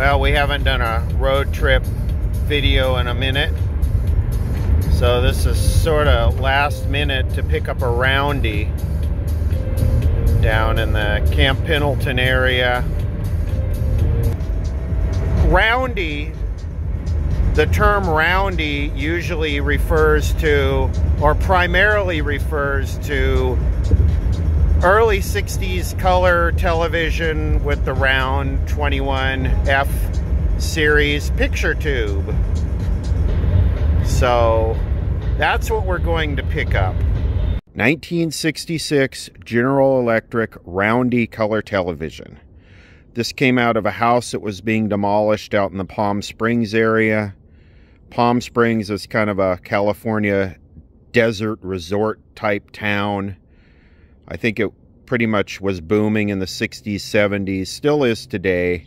Well, we haven't done a road trip video in a minute, so this is sort of last minute to pick up a Roundy down in the Camp Pendleton area. Roundy, the term Roundy usually refers to, or primarily refers to, early 60s color television with the round 21F series picture tube. So that's what we're going to pick up. 1966 General Electric Roundy color television. This came out of a house that was being demolished out in the Palm Springs area. Palm Springs is kind of a California desert resort type town. I think it pretty much was booming in the 60s, 70s, still is today.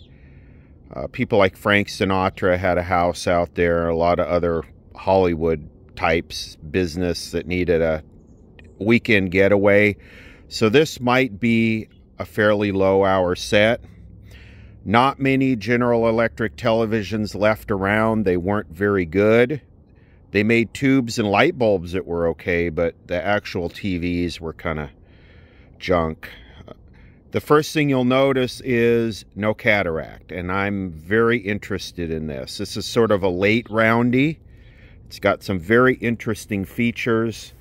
People like Frank Sinatra had a house out there, a lot of other Hollywood types, business that needed a weekend getaway. So this might be a fairly low hour set. Not many General Electric televisions left around. They weren't very good. They made tubes and light bulbs that were okay, but the actual TVs were kind of junk. The first thing you'll notice is no cataract, and I'm very interested in this. This is sort of a late Roundy. It's got some very interesting features.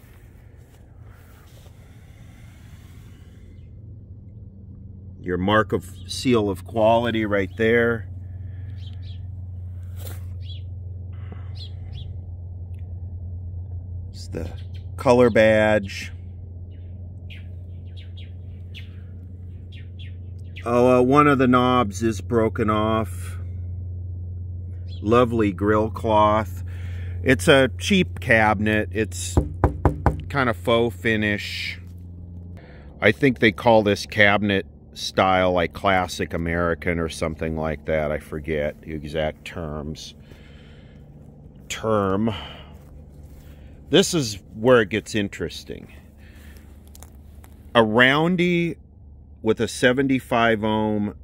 Your mark of seal of quality right there. It's the color badge. Oh, one of the knobs is broken off. Lovely grill cloth. It's a cheap cabinet. It's kind of faux finish. I think they call this cabinet style like classic American or something like that. I forget the exact terms. This is where it gets interesting. A Roundy with a 75 ohm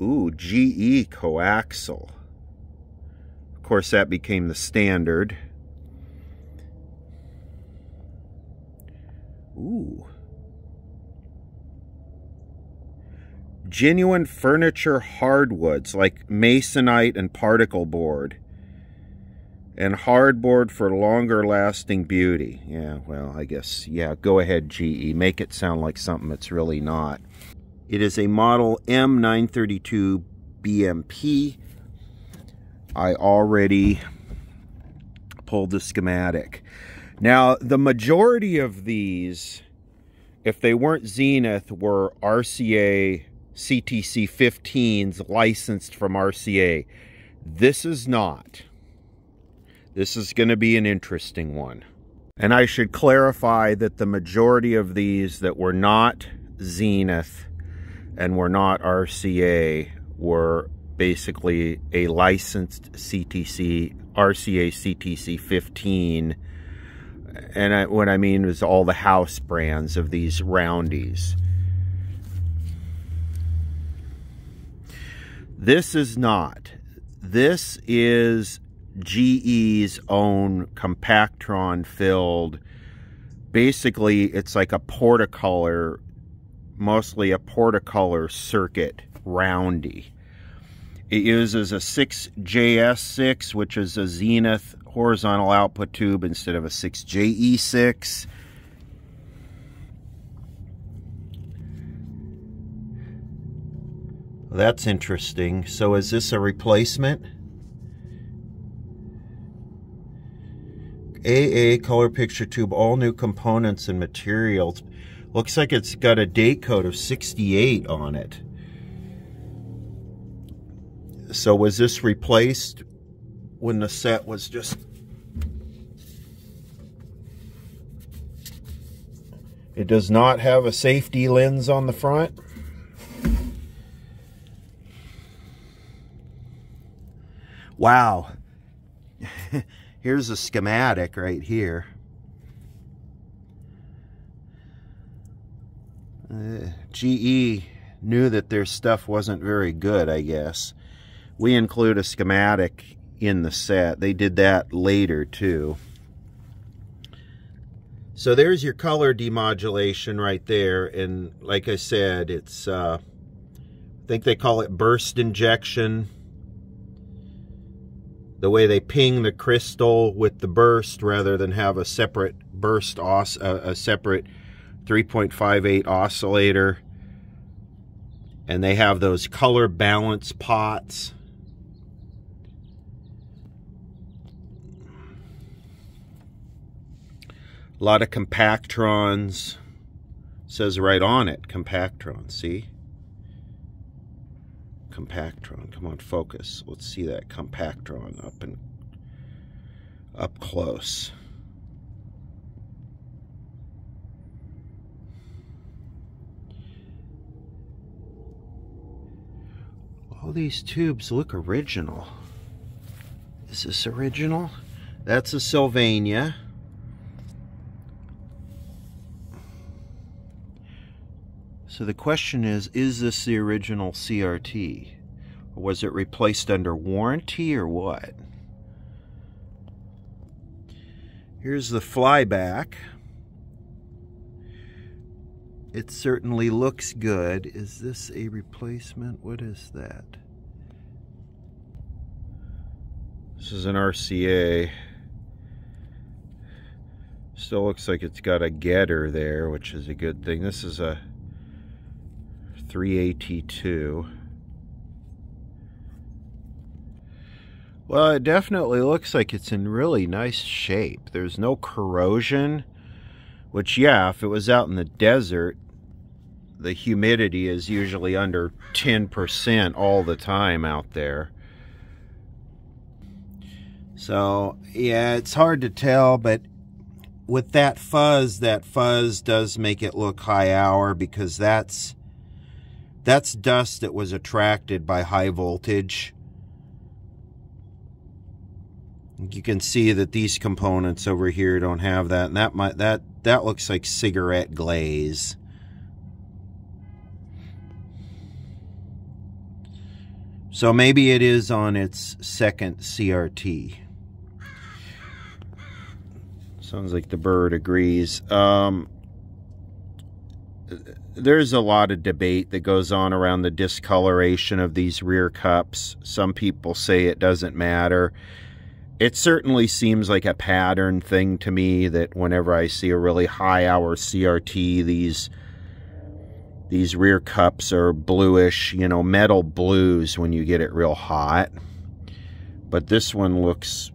GE coaxial. Of course, that became the standard. Genuine furniture hardwoods like masonite and particle board. And hardboard for longer lasting beauty. Yeah, well, I guess, yeah, go ahead, GE. Make it sound like something it's really not. It is a model M932 BMP. I already pulled the schematic. Now, the majority of these, if they weren't Zenith, were RCA CTC 15s licensed from RCA. This is not. This is going to be an interesting one. And I should clarify that the majority of these that were not Zenith and were not RCA were basically a licensed CTC, RCA CTC 15. And what I mean is all the house brands of these Roundies. This is not. This is GE's own Compactron filled. Basically, it's like a portacolor, mostly a portacolor circuit Roundy. It uses a 6JS6, which is a Zenith horizontal output tube instead of a 6JE6. That's interesting. So is this a replacement? AA color picture tube, all new components and materials. Looks like it's got a date code of 68 on it. So was this replaced when the set was just... It does not have a safety lens on the front. Wow. Here's a schematic right here. GE knew that their stuff wasn't very good, I guess. We include a schematic in the set. They did that later too. So there's your color demodulation right there, and like I said, it's I think they call it burst injection. The way they ping the crystal with the burst rather than have a separate burst, a separate 3.58 oscillator. And they have those color balance pots. A lot of compactrons. Says right on it, compactron, see? Compactron, come on, focus. Let's see that compactron up close. All these tubes look original. Is this original? That's a Sylvania. So the question is this the original CRT? Or was it replaced under warranty or what? Here's the flyback. It certainly looks good. Is this a replacement? What is that? This is an RCA. Still looks like it's got a getter there, which is a good thing. This is a 3AT2. Well, it definitely looks like it's in really nice shape. There's no corrosion, which, yeah, if it was out in the desert, the humidity is usually under 10% all the time out there. So, yeah, it's hard to tell, but with that fuzz does make it look high hour, because that's dust that was attracted by high voltage. You can see that these components over here don't have that, and that looks like cigarette glaze. So maybe it is on its second CRT. Sounds like the bird agrees. There's a lot of debate that goes on around the discoloration of these rear cups. Some people say it doesn't matter. It certainly seems like a pattern thing to me, that whenever I see a really high hour CRT, these rear cups are bluish, you know, metal blues when you get it real hot. But this one looks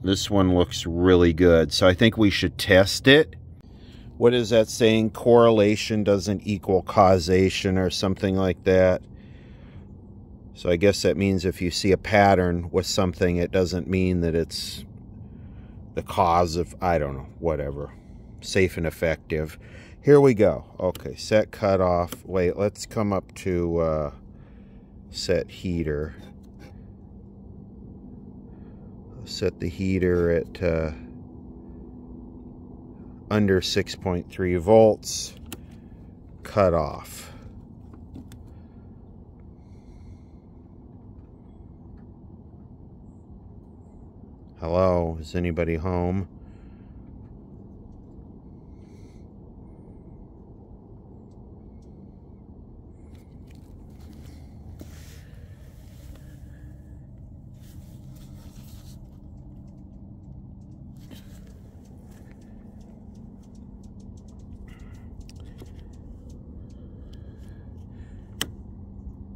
really good. So I think we should test it. What is that saying? Correlation doesn't equal causation or something like that. So I guess that means if you see a pattern with something, it doesn't mean that it's the cause of, I don't know, whatever. Safe and effective. Here we go. Okay, set cutoff. Wait, let's come up to set heater. Set the heater at under 6.3 volts. Cutoff. Hello, is anybody home?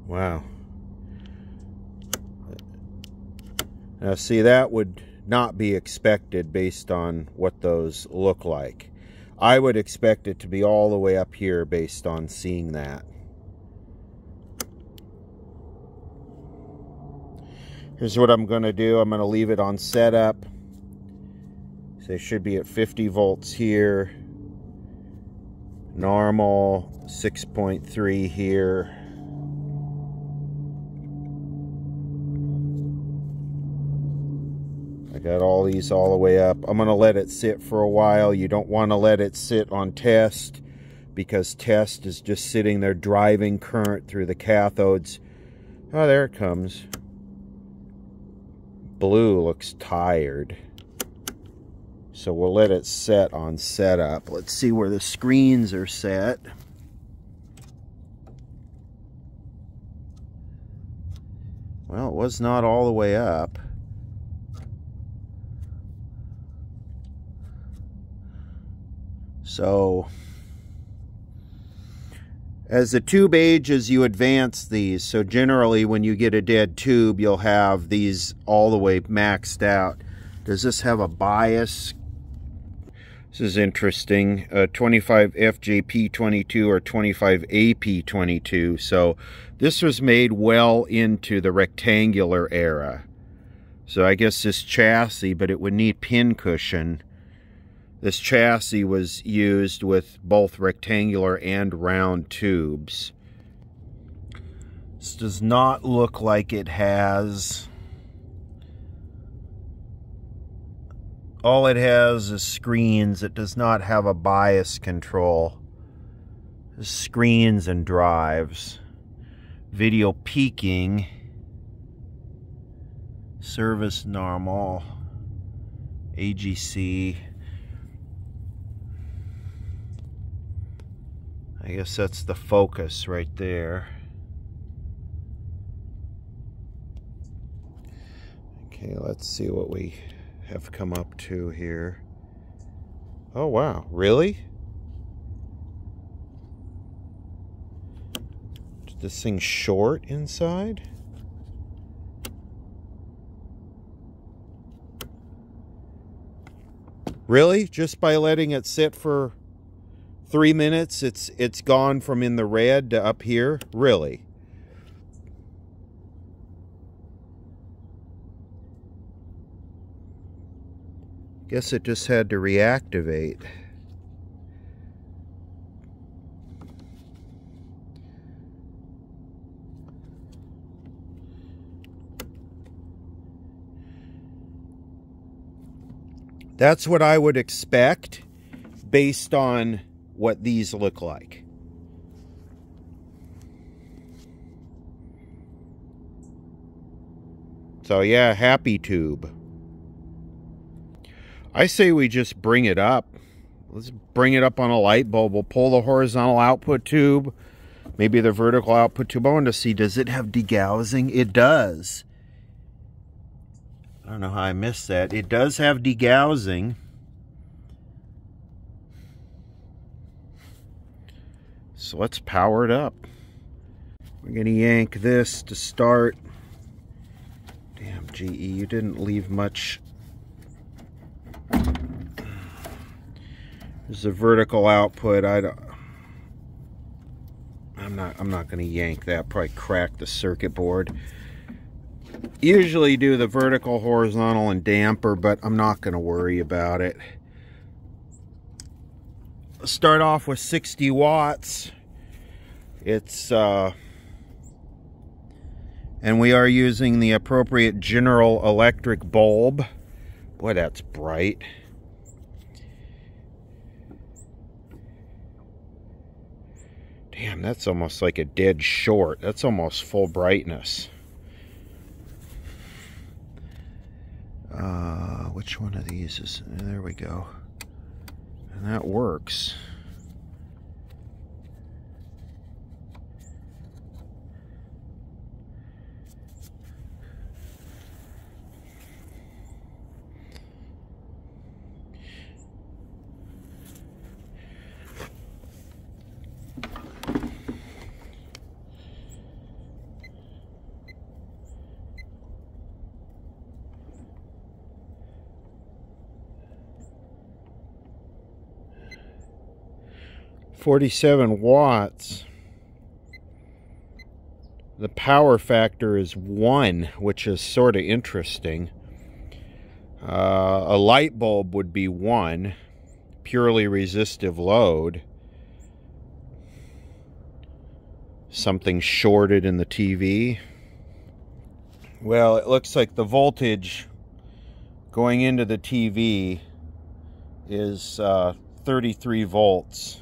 Wow. Now see, that would not be expected based on what those look like. I would expect it to be all the way up here based on seeing that. Here's what I'm going to do. I'm going to leave it on setup. So it should be at 50 volts here. Normal, 6.3 here. Got all these all the way up. I'm going to let it sit for a while. You don't want to let it sit on test because test is just sitting there driving current through the cathodes. Oh, there it comes. Blue looks tired. So we'll let it set on setup. Let's see where the screens are set. Well, it was not all the way up. So, as the tube ages, you advance these. So generally, when you get a dead tube, you'll have these all the way maxed out. Does this have a bias? This is interesting. 25 FJP22 or 25 AP22. So this was made well into the rectangular era. So I guess this chassis, but it would need pin cushion. This chassis was used with both rectangular and round tubes. This does not look like it has... All it has is screens. It does not have a bias control. Screens and drives. Video peaking. Service normal. AGC. I guess that's the focus right there. Okay, let's see what we have come up to here. Oh wow, really? Is this thing short inside? Really? Just by letting it sit for 3 minutes, it's gone from in the red to up here? Really? Guess it just had to reactivate. That's what I would expect based on what these look like. So yeah, happy tube. I say we just bring it up. Let's bring it up on a light bulb. We'll pull the horizontal output tube, maybe the vertical output tube. I want to see, does it have degaussing? It does. I don't know how I missed that. It does have degaussing. So let's power it up. We're going to yank this to start. Damn, GE, you didn't leave much. There's a vertical output. I'm not going to yank that. Probably crack the circuit board. Usually do the vertical, horizontal, and damper, but I'm not going to worry about it. Let's start off with 60 watts. It's and we are using the appropriate General Electric bulb. Boy, that's bright. Damn, that's almost like a dead short. That's almost full brightness. Which one of these is... There we go. And that works. $47 watts. The power factor is 1, which is sort of interesting. A light bulb would be 1, purely resistive load. Something shorted in the TV. Well, it looks like the voltage going into the TV is 33 volts.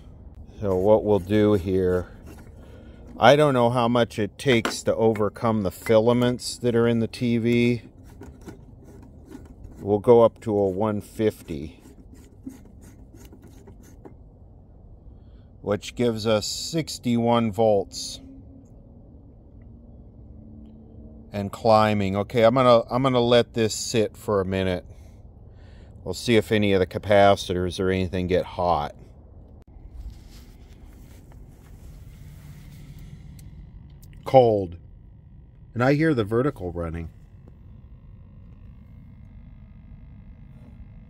So what we'll do here, I don't know how much it takes to overcome the filaments that are in the TV. We'll go up to a 150, which gives us 61 volts and climbing. Okay, I'm gonna let this sit for a minute. We'll see if any of the capacitors or anything get hot. Cold. And I hear the vertical running.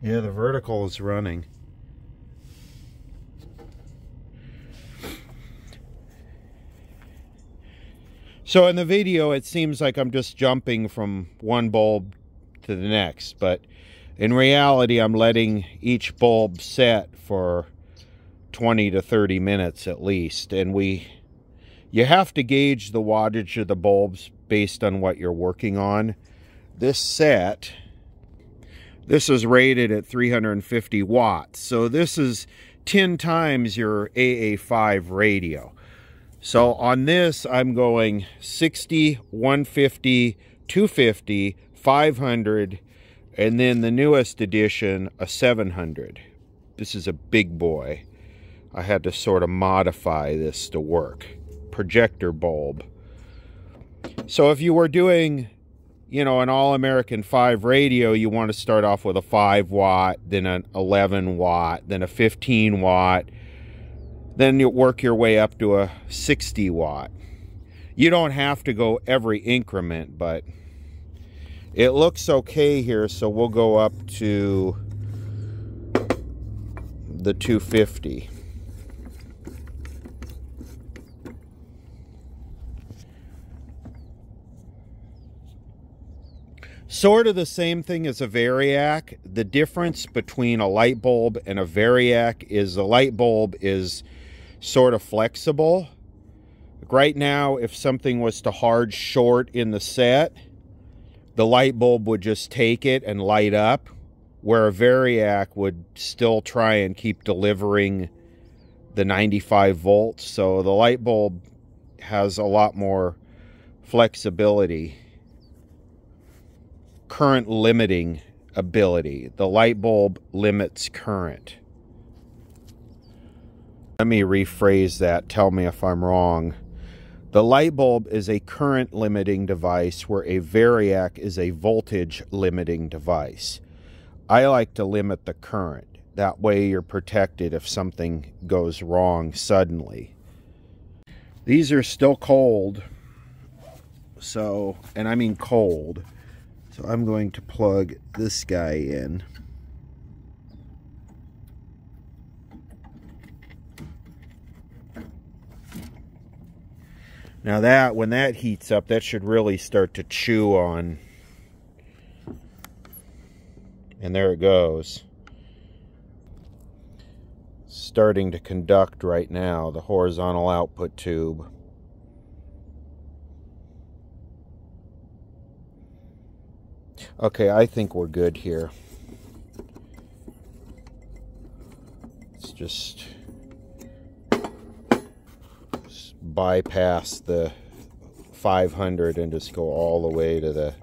Yeah, the vertical is running. So in the video, it seems like I'm just jumping from one bulb to the next, but in reality, I'm letting each bulb set for 20 to 30 minutes at least. And you have to gauge the wattage of the bulbs based on what you're working on. This is rated at 350 watts. So this is 10 times your AA5 radio. So on this, I'm going 60, 150, 250, 500, and then the newest edition, a 700. This is a big boy. I had to sort of modify this to work. Projector bulb. So if you were doing, you know, an All-American 5 radio, you want to start off with a 5 watt, then an 11 watt, then a 15 watt. Then you work your way up to a 60 watt. You don't have to go every increment, but it looks okay here, so we'll go up to the 250. Sort of the same thing as a variac. The difference between a light bulb and a variac is the light bulb is sort of flexible. Right now, if something was to hard short in the set, the light bulb would just take it and light up, where a variac would still try and keep delivering the 95 volts. So the light bulb has a lot more flexibility, current limiting ability. The light bulb limits current. Let me rephrase that. Tell me if I'm wrong. The light bulb is a current limiting device, where a variac is a voltage limiting device. I like to limit the current. That way you're protected if something goes wrong suddenly. These are still cold. So, and I mean cold. So I'm going to plug this guy in. Now that, when that heats up, that should really start to chew on. And there it goes. Starting to conduct right now, the horizontal output tube. Okay, I think we're good here. Let's just bypass the 500 and just go all the way to the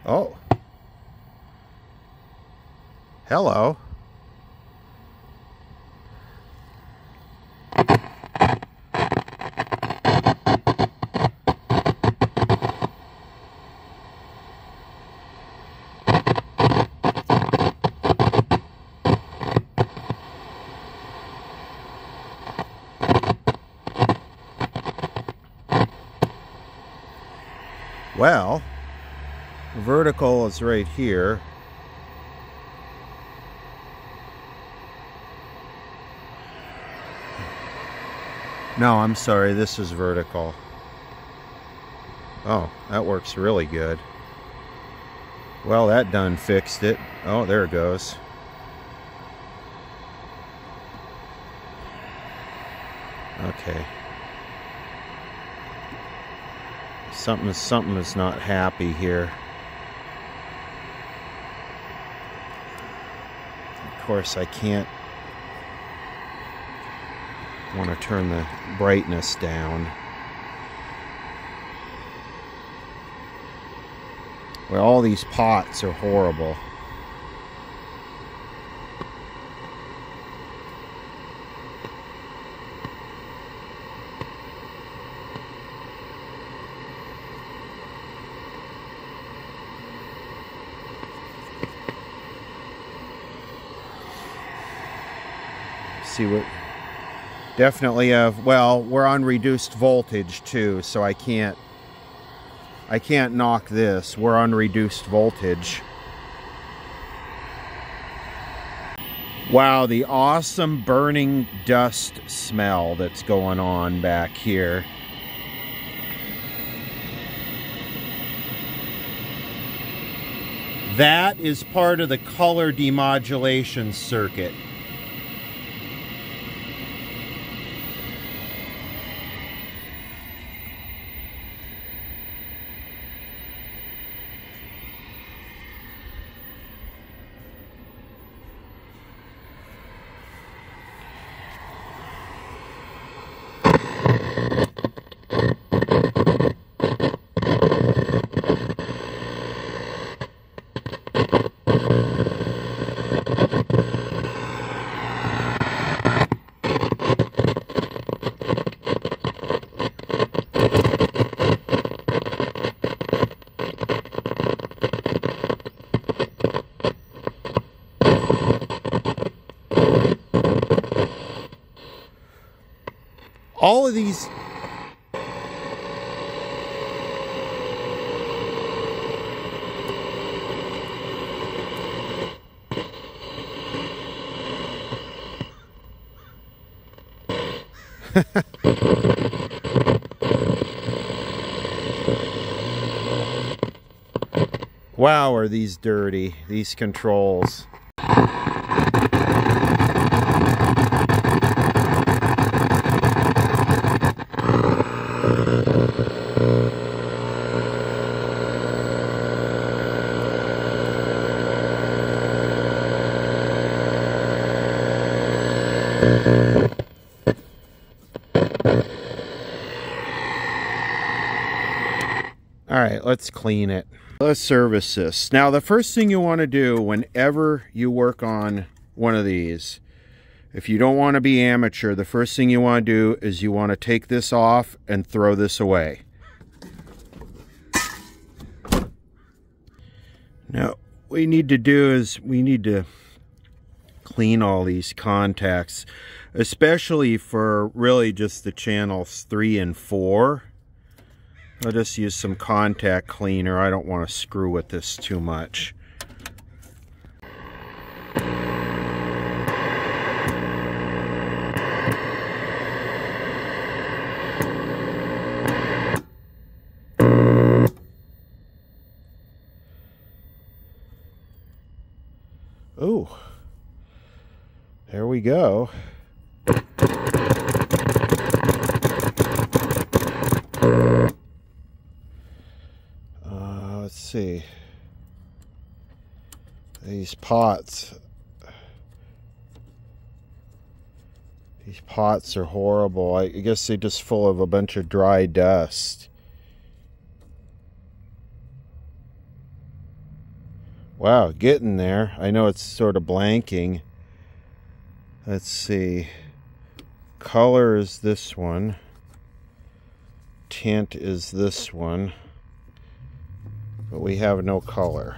oh. Hello. Well, the vertical is right here. No, I'm sorry, this is vertical. Oh, that works really good. Well, that done fixed it. Oh, there it goes. Okay. Something is not happy here. Of course, I can't. Want to turn the brightness down. Well, all these pots are horrible. See what... Definitely have, well, we're on reduced voltage too, so I can't knock this. We're on reduced voltage. Wow, the awesome burning dust smell that's going on back here. That is part of the color demodulation circuit. All of these wow, are these dirty, these controls. All right, let's clean it. Let's service this. Now, the first thing you want to do whenever you work on one of these, if you don't want to be amateur, the first thing you want to do is you want to take this off and throw this away. Now, what we need to do is we need to clean all these contacts, especially for really just the channels 3 and 4. I'll just use some contact cleaner. I don't want to screw with this too much. Ooh, there we go. Let's see. These pots are horrible. I guess they're just full of a bunch of dry dust. Wow, getting there. I know it's sort of blanking. Let's see. Color is this one. Tint is this one. But we have no color.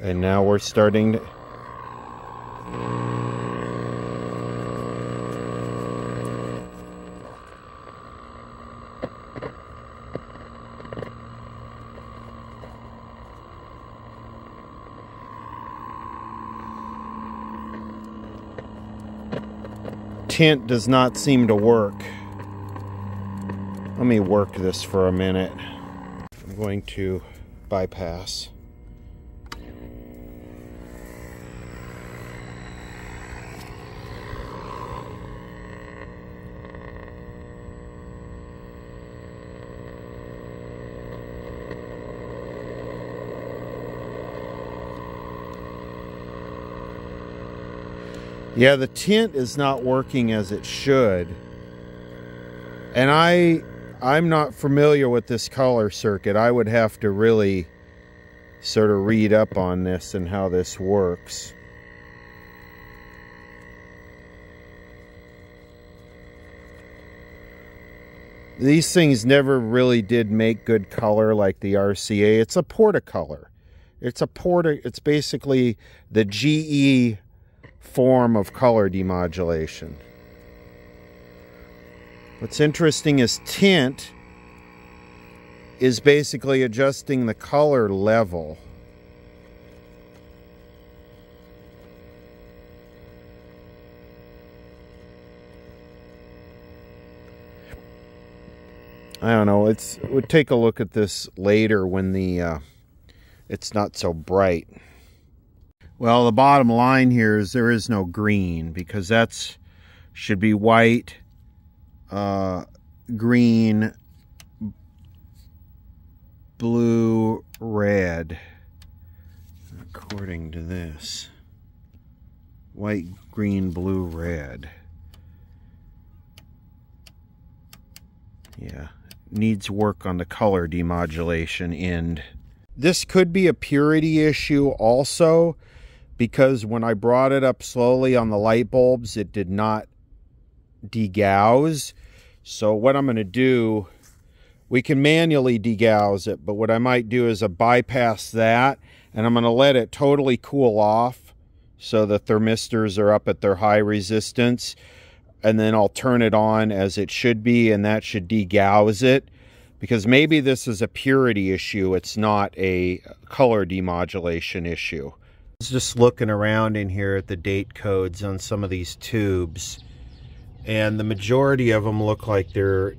And now we're starting to... tint does not seem to work. Let me work this for a minute. I'm going to bypass. Yeah, the tint is not working as it should. And I'm not familiar with this color circuit. I would have to really sort of read up on this and how this works. These things never really did make good color like the RCA. It's a portacolor. It's basically the GE form of color demodulation. What's interesting is tint is basically adjusting the color level. I don't know, we'll take a look at this later when it's not so bright. Well, the bottom line here is there is no green, because that's should be white, green, blue, red, according to this. White, green, blue, red. Yeah, needs work on the color demodulation end. This could be a purity issue also, because when I brought it up slowly on the light bulbs, it did not degauss. So what I'm going to do, we can manually degauss it, but what I might do is bypass that, and I'm going to let it totally cool off so the thermistors are up at their high resistance, and then I'll turn it on as it should be, and that should degauss it, because maybe this is a purity issue. It's not a color demodulation issue. Just looking around in here at the date codes on some of these tubes, and the majority of them look like they're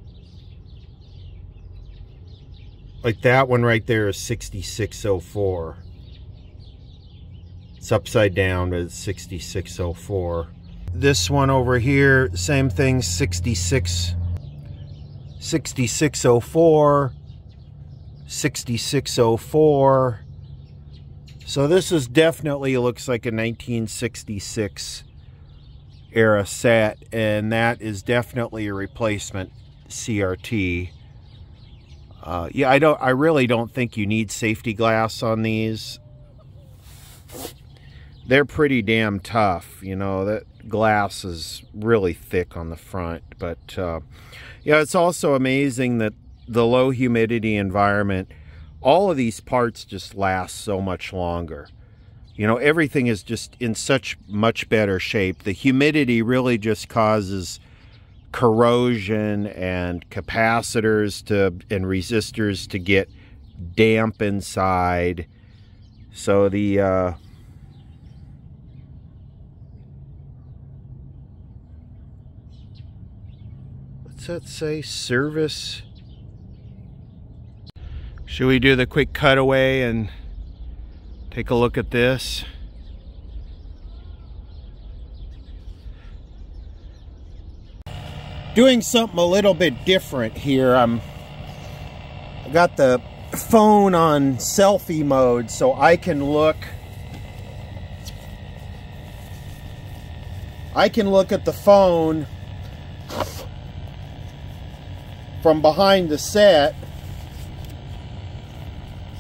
like that one right there is 6604. It's upside down, but it's 6604. This one over here, same thing, 6604, 6604. So this is definitely, looks like a 1966 era set, and that is definitely a replacement CRT. Yeah, I really don't think you need safety glass on these. They're pretty damn tough, you know, that glass is really thick on the front. But yeah, it's also amazing that the low humidity environment, all of these parts just last so much longer. You know, everything is just in such much better shape. The humidity really just causes corrosion and capacitors and resistors to get damp inside. So the what's that say? Service. Should we do the quick cutaway and take a look at this? Doing something a little bit different here. I got the phone on selfie mode so I can look at the phone from behind the set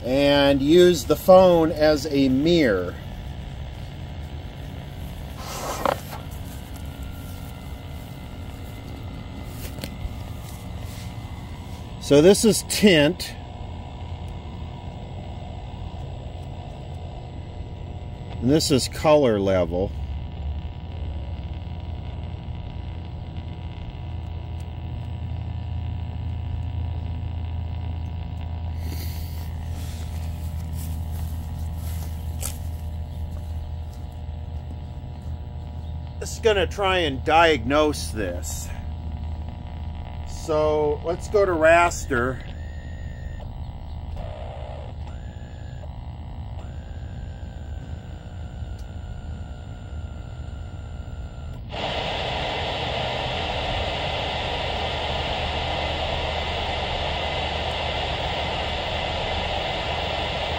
and use the phone as a mirror. So this is tint. And this is color level. just gonna try and diagnose this. So let's go to raster.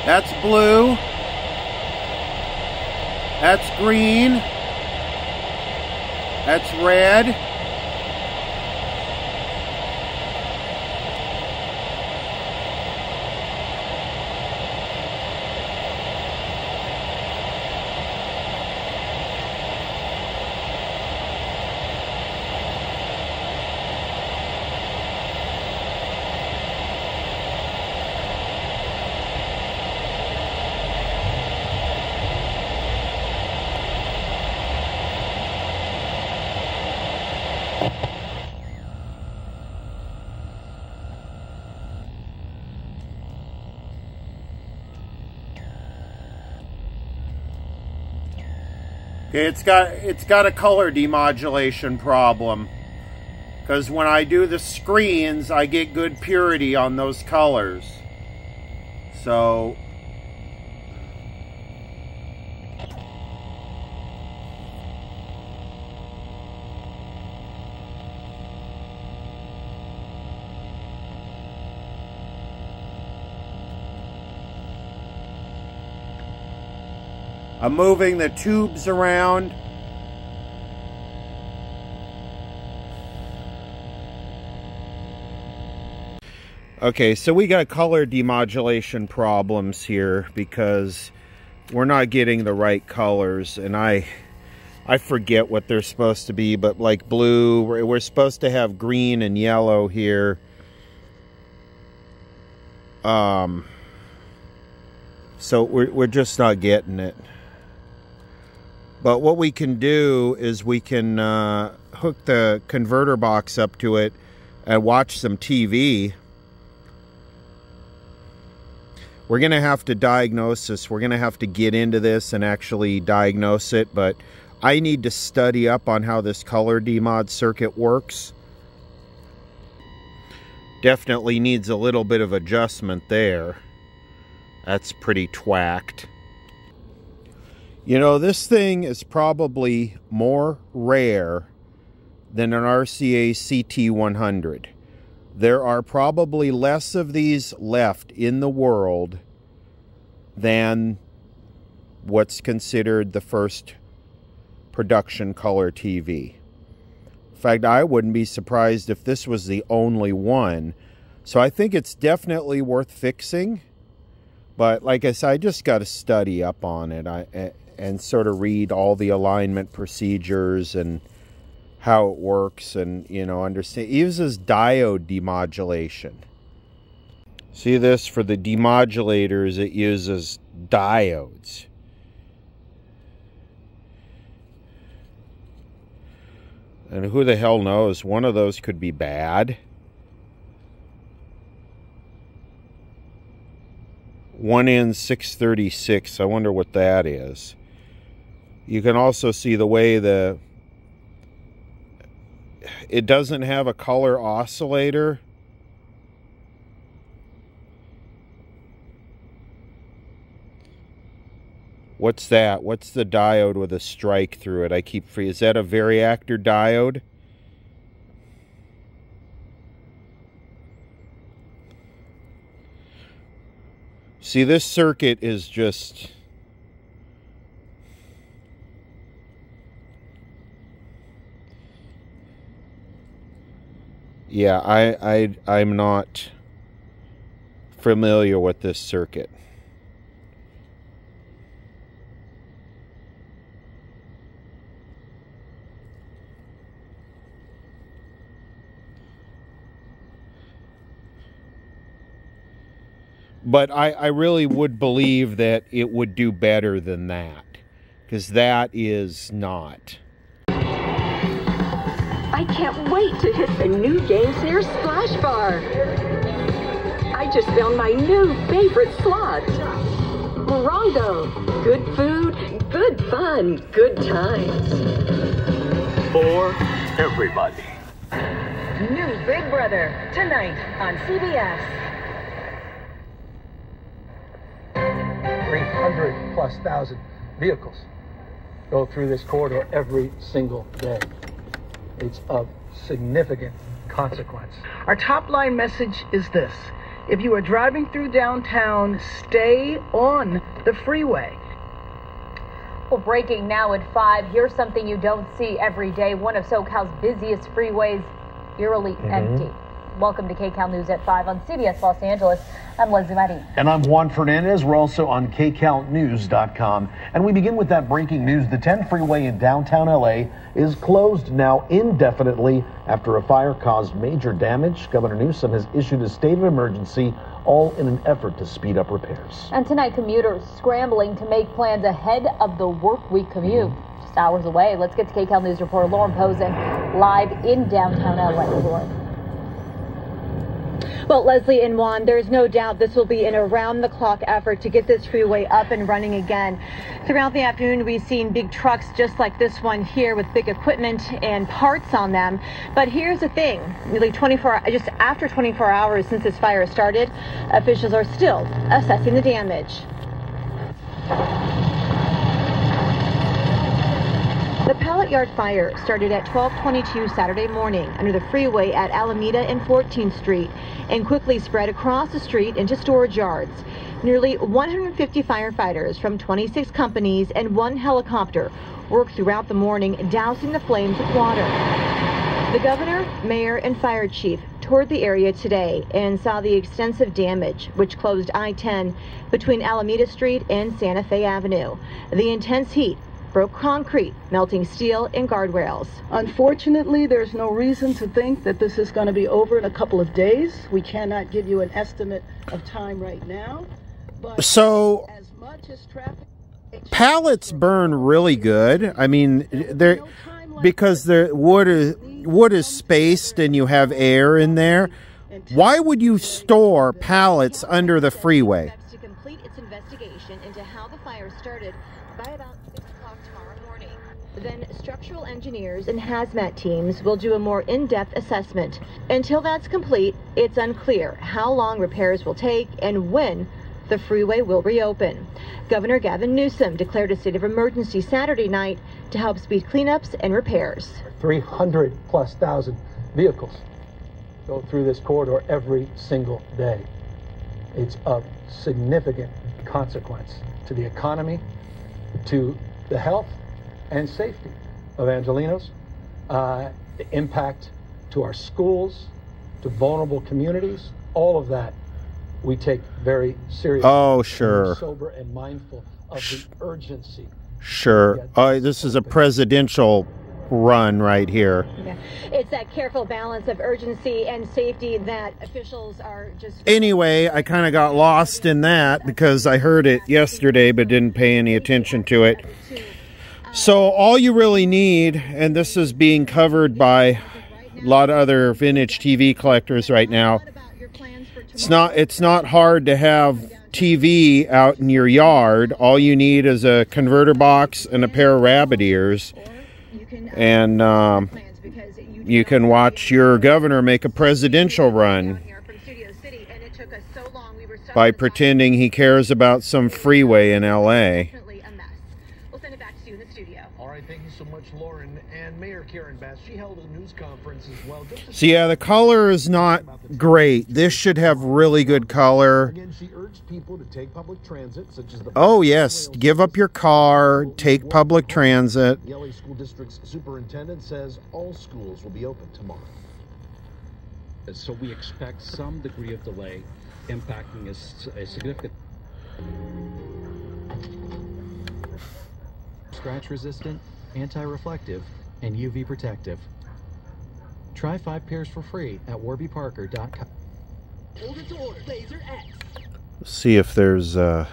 That's blue. That's green. That's red. Okay, it's got a color demodulation problem, because when I do the screens, I get good purity on those colors. So I'm moving the tubes around. Okay, so we got color demodulation problems here because we're not getting the right colors, and I forget what they're supposed to be, but like blue, we're supposed to have green and yellow here. So we're just not getting it. But what we can do is we can hook the converter box up to it and watch some TV. We're going to have to diagnose this. We're going to have to get into this and actually diagnose it. But I need to study up on how this color demod circuit works. Definitely needs a little bit of adjustment there. That's pretty twacked. You know, this thing is probably more rare than an RCA CT100. There are probably less of these left in the world than what's considered the first production color TV. In fact, I wouldn't be surprised if this was the only one. So I think it's definitely worth fixing. But like I said, I just got to study up on it and sort of read all the alignment procedures and how it works, and, you know, understand. It uses diode demodulation. See this? For the demodulators, it uses diodes. And who the hell knows? One of those could be bad. 1N636. I wonder what that is. You can also see the way it doesn't have a color oscillator. What's that? What's the diode with a strike through it? Is that a variactor diode? See, this circuit is just... Yeah, I'm not familiar with this circuit. But I really would believe that it would do better than that, because that is not. I can't wait to hit the new Games Here Splash Bar. I just found my new favorite slot. Rondo. Good food, good fun, good times. For everybody. New Big Brother, tonight on CBS. 300,000+ vehicles go through this corridor every single day. It's of significant consequence. Our top line message is this: if you are driving through downtown, stay on the freeway. Well, breaking now at 5, here's something you don't see every day. One of SoCal's busiest freeways eerily empty. Welcome to KCAL News at 5 on CBS Los Angeles. I'm Leslie Maddie. And I'm Juan Fernandez. We're also on KCALnews.com. And we begin with that breaking news. The 10 freeway in downtown LA is closed now indefinitely after a fire caused major damage. Governor Newsom has issued a state of emergency, all in an effort to speed up repairs. And tonight, commuters scrambling to make plans ahead of the work week commute. Just hours away. Let's get to KCAL News reporter Lauren Posen live in downtown LA. Lauren. Well, Leslie and Juan, there's no doubt this will be an around-the-clock effort to get this freeway up and running again. Throughout the afternoon, we've seen big trucks just like this one here with big equipment and parts on them. But here's the thing, nearly just after 24 hours since this fire started, officials are still assessing the damage. The pallet yard fire started at 12:22 Saturday morning under the freeway at Alameda and 14th Street and quickly spread across the street into storage yards. Nearly 150 firefighters from 26 companies and 1 helicopter worked throughout the morning, dousing the flames with water. The governor, mayor, and fire chief toured the area today and saw the extensive damage, which closed I-10 between Alameda Street and Santa Fe Avenue. The intense heat broke concrete, melting steel and guardrails. Unfortunately, there's no reason to think that this is going to be over in a couple of days. We cannot give you an estimate of time right now. But so, as much as traffic, pallets burn really good. I mean, they're because the wood is spaced and you have air in there. Why would you store pallets under the freeway? To complete its investigation into how the fire started by about 6 o'clock tomorrow morning. Then structural engineers and hazmat teams will do a more in-depth assessment. Until that's complete, it's unclear how long repairs will take and when the freeway will reopen. Governor Gavin Newsom declared a state of emergency Saturday night to help speed cleanups and repairs. 300,000+ vehicles go through this corridor every single day. It's of significant consequence to the economy, to the health and safety of Angelenos, the impact to our schools, to vulnerable communities, all of that we take very seriously. Oh, sure. We're sober and mindful of the urgency. Sure. This is a presidential run right here. Yeah. It's that careful balance of urgency and safety that officials are just... Anyway, I kind of got lost in that because I heard it yesterday but didn't pay any attention to it. So all you really need, and this is being covered by a lot of other vintage TV collectors right now, it's not hard to have TV out in your yard. All you need is a converter box and a pair of rabbit ears, and you can watch your governor make a presidential run by pretending he cares about some freeway in LA. All right, thank you so much, Lauren. And Mayor Karen Bass, she held a news conference as well. So yeah, the color is not great. This should have really good color. Again, she urged people to take public transit, such as the... Oh yes, give up your car, take public transit. The LA School District's superintendent says all schools will be open tomorrow. So we expect some degree of delay impacting a significant... Scratch resistant, anti-reflective, and UV protective. Try 5 pairs for free at warbyparker.com. Order to order, Laser X. See if there's let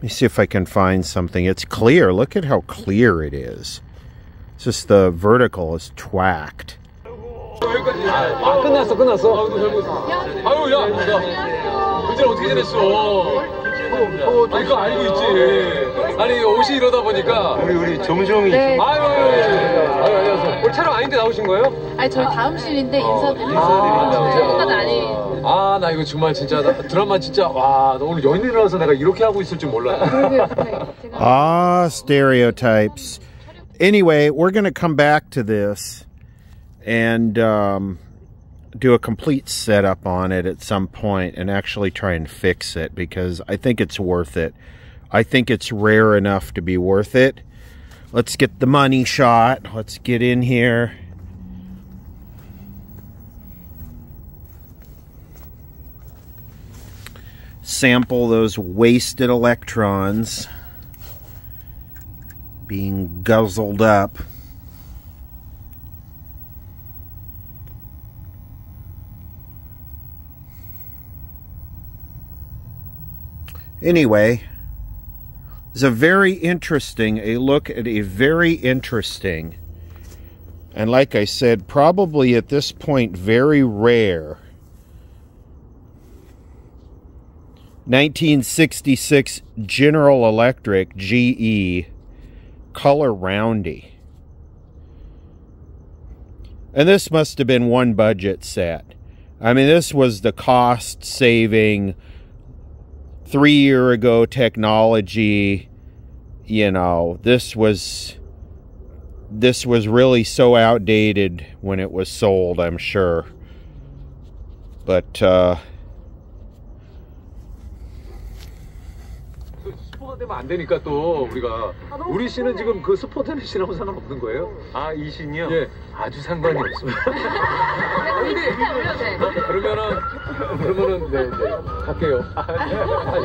me see if I can find something. It's clear. Look at how clear it is. It's just the vertical is twacked. 끝났어. 은진아 어떻게 지냈어? 아니 그거 알고 있지. 아니 옷이 이러다 보니까 우리 정정이. 네. 아유 안녕하세요. 오늘 촬영 아닌데 나오신 거예요? 아니 저희 다음 씬인데 인사드리려고. 끝 아니에요. 아 나 이거 정말 진짜 드라마 진짜 와 나 오늘 연인이라서 내가 이렇게 하고 있을 줄 몰랐네. Ah, stereotypes. Anyway, we're going to come back to this and do a complete setup on it at some point and actually try and fix it because I think it's worth it. I think it's rare enough to be worth it. Let's get the money shot. Let's get in here. Sample those wasted electrons being guzzled up. Anyway, it's a look at a very interesting, and like I said, probably at this point very rare 1966 General Electric GE color Roundy. And this must have been one budget set. I mean, this was the cost saving 3 year ago technology. You know, this was really so outdated when it was sold, I'm sure. But 스포가 되면 안 되니까 또 우리 씨는 지금 그 스포 되는 씨라고 상관없는 거예요? 아, 이 씨는요? 예, 아주 상관이 없습니다. 그러면은 네, 갈게요.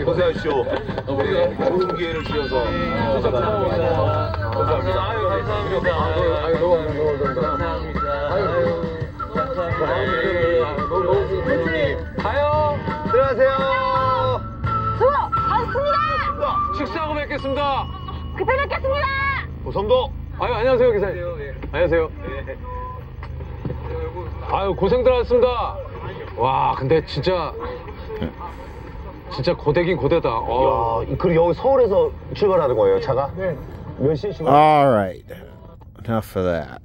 고생하십시오. 좋은 기회를 주셔서 감사합니다. 감사합니다. 아유, 감사합니다. 아유, 너무 감사합니다. 아유, 가요. 들어가세요. 수고! 반갑습니다! 식사하고 뵙겠습니다. 그때 뵙겠습니다! 고성도. 아유, 안녕하세요, 기사님. 안녕하세요. 아유, 고생들 하셨습니다. 와, 근데 진짜 고되긴 고되다. 그리고 여기 서울에서 출발하는 거예요, 차가? 네. 몇 시에 출발? all right, enough of that.